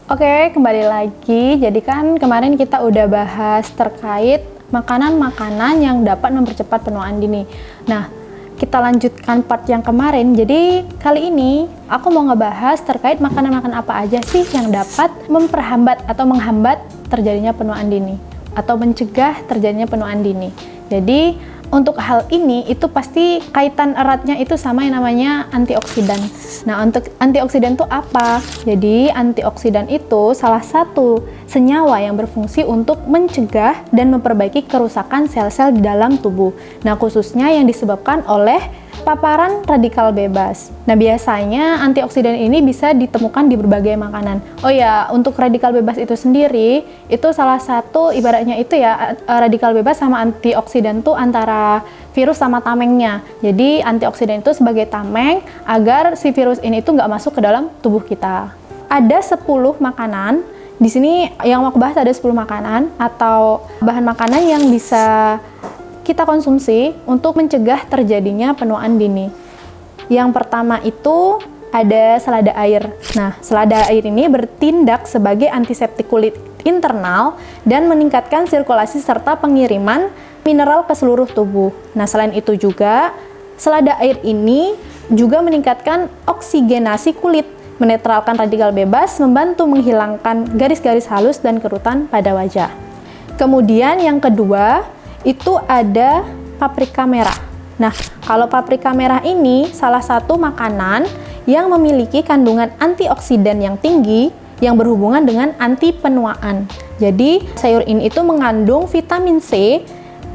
Oke, kembali lagi. Jadi kan kemarin kita udah bahas terkait makanan-makanan yang dapat mempercepat penuaan dini. Nah, kita lanjutkan part yang kemarin. Jadi kali ini aku mau ngebahas terkait makanan-makanan apa aja sih yang dapat memperhambat atau menghambat terjadinya penuaan dini atau mencegah terjadinya penuaan dini. Jadi untuk hal ini itu pasti kaitan eratnya itu sama yang namanya antioksidan. Nah, untuk antioksidan itu apa? Jadi antioksidan itu salah satu senyawa yang berfungsi untuk mencegah dan memperbaiki kerusakan sel-sel di dalam tubuh. Nah, khususnya yang disebabkan oleh paparan radikal bebas. Nah, biasanya antioksidan ini bisa ditemukan di berbagai makanan. Oh ya, untuk radikal bebas itu sendiri, itu salah satu ibaratnya itu ya, radikal bebas sama antioksidan tuh antara virus sama tamengnya. Jadi, antioksidan itu sebagai tameng agar si virus ini tuh nggak masuk ke dalam tubuh kita. Ada 10 makanan. Di sini yang mau aku bahas ada 10 makanan atau bahan makanan yang bisa kita konsumsi untuk mencegah terjadinya penuaan dini. Yang pertama itu ada selada air. Nah, selada air ini bertindak sebagai antiseptik kulit internal dan meningkatkan sirkulasi serta pengiriman mineral ke seluruh tubuh. Nah, selain itu juga selada air ini juga meningkatkan oksigenasi kulit, menetralkan radikal bebas, membantu menghilangkan garis-garis halus dan kerutan pada wajah. Kemudian yang kedua itu ada paprika merah. Nah, kalau paprika merah ini salah satu makanan yang memiliki kandungan antioksidan yang tinggi yang berhubungan dengan anti penuaan. Jadi, sayur ini itu mengandung vitamin C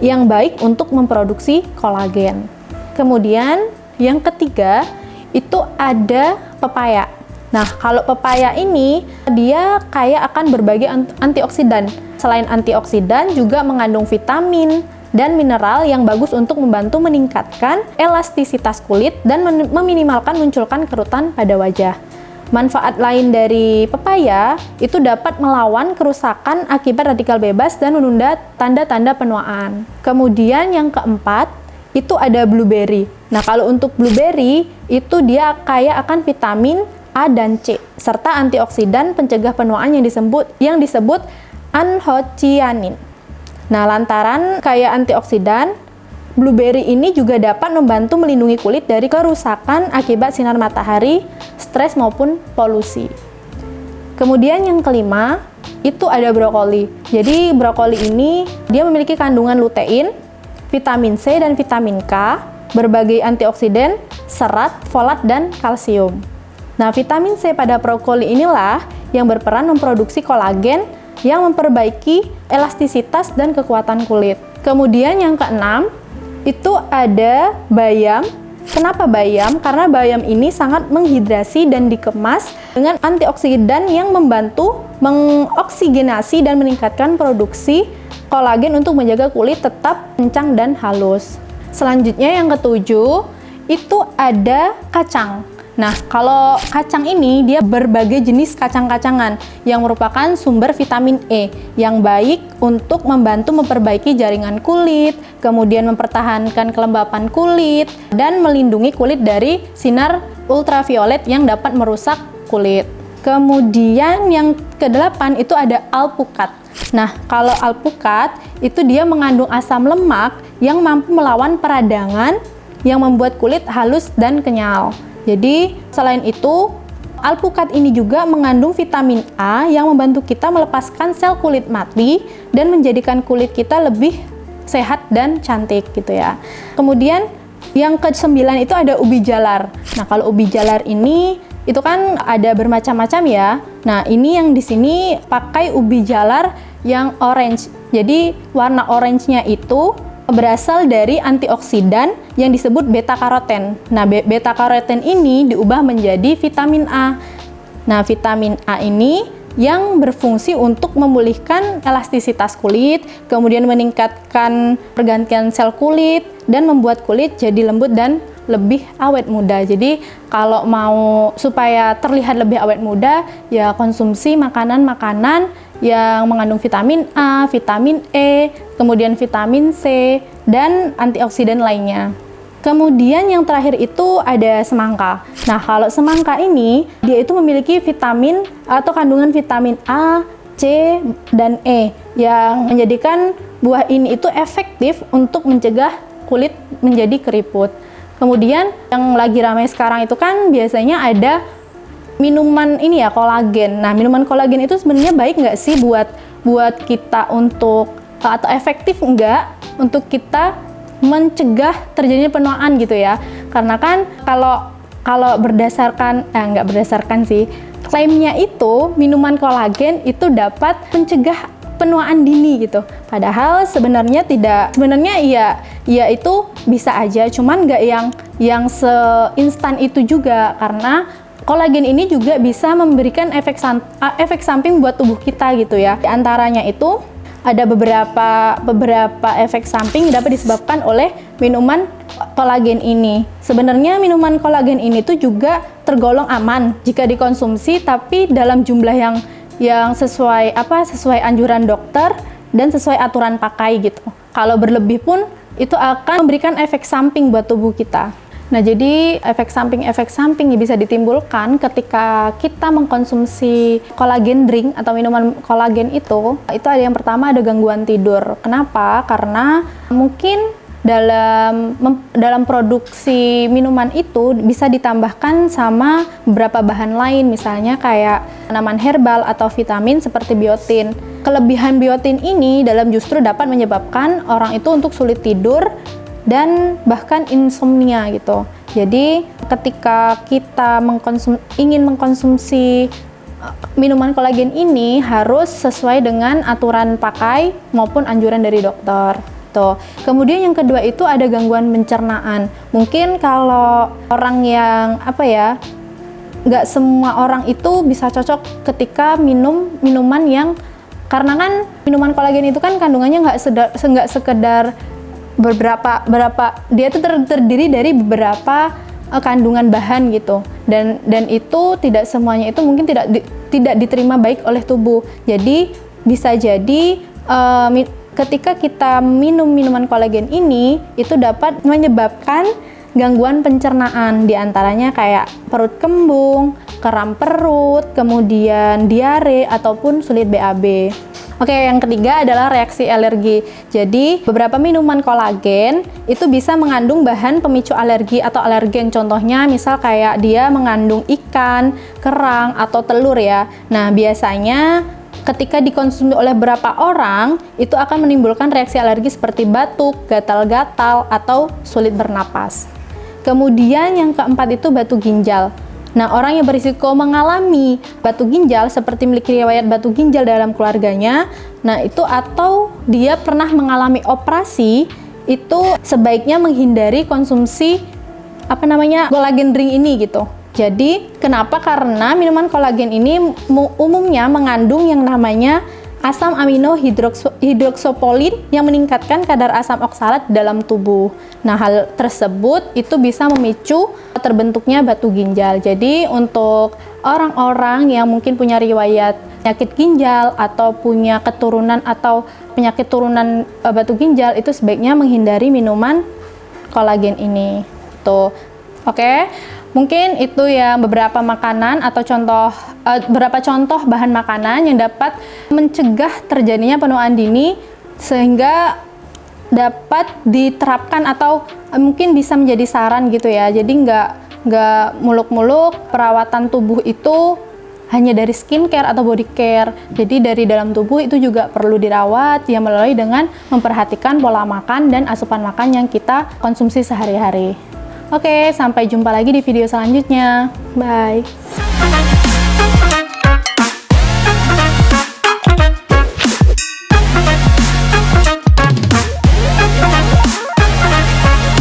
yang baik untuk memproduksi kolagen. Kemudian, yang ketiga itu ada pepaya. Nah, kalau pepaya ini dia kaya akan berbagai antioksidan. Selain antioksidan juga mengandung vitamin dan mineral yang bagus untuk membantu meningkatkan elastisitas kulit dan meminimalkan munculkan kerutan pada wajah. Manfaat lain dari pepaya itu dapat melawan kerusakan akibat radikal bebas dan menunda tanda-tanda penuaan. Kemudian yang keempat itu ada blueberry. Nah, kalau untuk blueberry itu dia kaya akan vitamin A dan C serta antioksidan pencegah penuaan yang disebut anthocyanin. Nah, lantaran kaya antioksidan, blueberry ini juga dapat membantu melindungi kulit dari kerusakan akibat sinar matahari, stres maupun polusi. Kemudian yang kelima, itu ada brokoli. Jadi brokoli ini dia memiliki kandungan lutein, vitamin C dan vitamin K, berbagai antioksidan, serat, folat dan kalsium. Nah, vitamin C pada brokoli inilah yang berperan memproduksi kolagen yang memperbaiki elastisitas dan kekuatan kulit. Kemudian yang keenam, itu ada bayam. Kenapa bayam? Karena bayam ini sangat menghidrasi dan dikemas dengan antioksidan yang membantu mengoksigenasi dan meningkatkan produksi kolagen untuk menjaga kulit tetap kencang dan halus. Selanjutnya yang ketujuh, itu ada kacang. Nah, kalau kacang ini dia berbagai jenis kacang-kacangan yang merupakan sumber vitamin E yang baik untuk membantu memperbaiki jaringan kulit, kemudian mempertahankan kelembapan kulit, dan melindungi kulit dari sinar ultraviolet yang dapat merusak kulit. Kemudian yang kedelapan itu ada alpukat. Nah, kalau alpukat itu dia mengandung asam lemak yang mampu melawan peradangan yang membuat kulit halus dan kenyal. Jadi, selain itu, alpukat ini juga mengandung vitamin A yang membantu kita melepaskan sel kulit mati dan menjadikan kulit kita lebih sehat dan cantik gitu ya. Kemudian, yang ke-9 itu ada ubi jalar. Nah, kalau ubi jalar ini itu kan ada bermacam-macam ya. Nah, ini yang di sini pakai ubi jalar yang orange. Jadi, warna orange-nya itu berasal dari antioksidan yang disebut beta-karoten. Nah, beta-karoten ini diubah menjadi vitamin A. Nah, vitamin A ini yang berfungsi untuk memulihkan elastisitas kulit, kemudian meningkatkan pergantian sel kulit, dan membuat kulit jadi lembut dan lebih awet muda. Jadi, kalau mau supaya terlihat lebih awet muda, ya konsumsi makanan-makanan yang mengandung vitamin A, vitamin E, kemudian vitamin C, dan antioksidan lainnya. Kemudian yang terakhir itu ada semangka. Nah, kalau semangka ini dia itu memiliki vitamin atau kandungan vitamin A, C, dan E yang menjadikan buah ini itu efektif untuk mencegah kulit menjadi keriput. Kemudian yang lagi ramai sekarang itu kan biasanya ada minuman ini ya, kolagen. Nah, minuman kolagen itu sebenarnya baik nggak sih buat kita untuk atau efektif nggak untuk kita mencegah terjadinya penuaan gitu ya? Karena kan kalau berdasarkan nggak berdasarkan sih, klaimnya itu minuman kolagen itu dapat mencegah penuaan dini gitu. Padahal sebenarnya tidak. Sebenarnya ya itu bisa aja, cuman nggak yang seinstan itu juga, karena kolagen ini juga bisa memberikan efek samping buat tubuh kita gitu ya. Di antaranya itu ada beberapa efek samping dapat disebabkan oleh minuman kolagen ini. Sebenarnya minuman kolagen ini tuh juga tergolong aman jika dikonsumsi, tapi dalam jumlah yang sesuai anjuran dokter dan sesuai aturan pakai gitu. Kalau berlebih pun itu akan memberikan efek samping buat tubuh kita. Nah, jadi efek samping yang bisa ditimbulkan ketika kita mengkonsumsi kolagen drink atau minuman kolagen itu ada yang pertama, ada gangguan tidur. Kenapa? Karena mungkin dalam produksi minuman itu bisa ditambahkan sama beberapa bahan lain, misalnya kayak tanaman herbal atau vitamin seperti biotin. Kelebihan biotin ini justru dapat menyebabkan orang itu untuk sulit tidur dan bahkan insomnia gitu. Jadi ketika kita ingin mengkonsumsi minuman kolagen ini harus sesuai dengan aturan pakai maupun anjuran dari dokter. Tuh. Kemudian yang kedua itu ada gangguan pencernaan. Mungkin kalau orang yang nggak semua orang itu bisa cocok ketika minum minuman yang, karena kan minuman kolagen itu kan kandungannya nggak sekedar beberapa dia itu terdiri dari beberapa kandungan bahan gitu, dan itu tidak semuanya itu mungkin tidak diterima baik oleh tubuh. Jadi bisa jadi ketika kita minum minuman kolagen ini itu dapat menyebabkan gangguan pencernaan, diantaranya kayak perut kembung, kram perut, kemudian diare ataupun sulit BAB. Oke, yang ketiga adalah reaksi alergi. Jadi, beberapa minuman kolagen itu bisa mengandung bahan pemicu alergi atau alergen. Contohnya, misal kayak dia mengandung ikan, kerang, atau telur ya. Nah, biasanya ketika dikonsumsi oleh beberapa orang, itu akan menimbulkan reaksi alergi seperti batuk, gatal-gatal, atau sulit bernapas. Kemudian yang keempat itu batu ginjal. Nah, orang yang berisiko mengalami batu ginjal seperti memiliki riwayat batu ginjal dalam keluarganya, nah itu atau dia pernah mengalami operasi, itu sebaiknya menghindari konsumsi kolagen drink ini gitu. Jadi, kenapa? Karena minuman kolagen ini umumnya mengandung yang namanya asam amino hidroksopolin yang meningkatkan kadar asam oksalat dalam tubuh. Nah, hal tersebut itu bisa memicu terbentuknya batu ginjal. Jadi, untuk orang-orang yang mungkin punya riwayat penyakit ginjal atau punya keturunan atau penyakit turunan batu ginjal, itu sebaiknya menghindari minuman kolagen ini. Tuh. Oke. Mungkin itu ya beberapa makanan atau beberapa contoh bahan makanan yang dapat mencegah terjadinya penuaan dini sehingga dapat diterapkan atau mungkin bisa menjadi saran gitu ya. Jadi nggak muluk-muluk perawatan tubuh itu hanya dari skincare atau body care. Jadi dari dalam tubuh itu juga perlu dirawat ya melalui dengan memperhatikan pola makan dan asupan makan yang kita konsumsi sehari-hari. Oke, sampai jumpa lagi di video selanjutnya. Bye.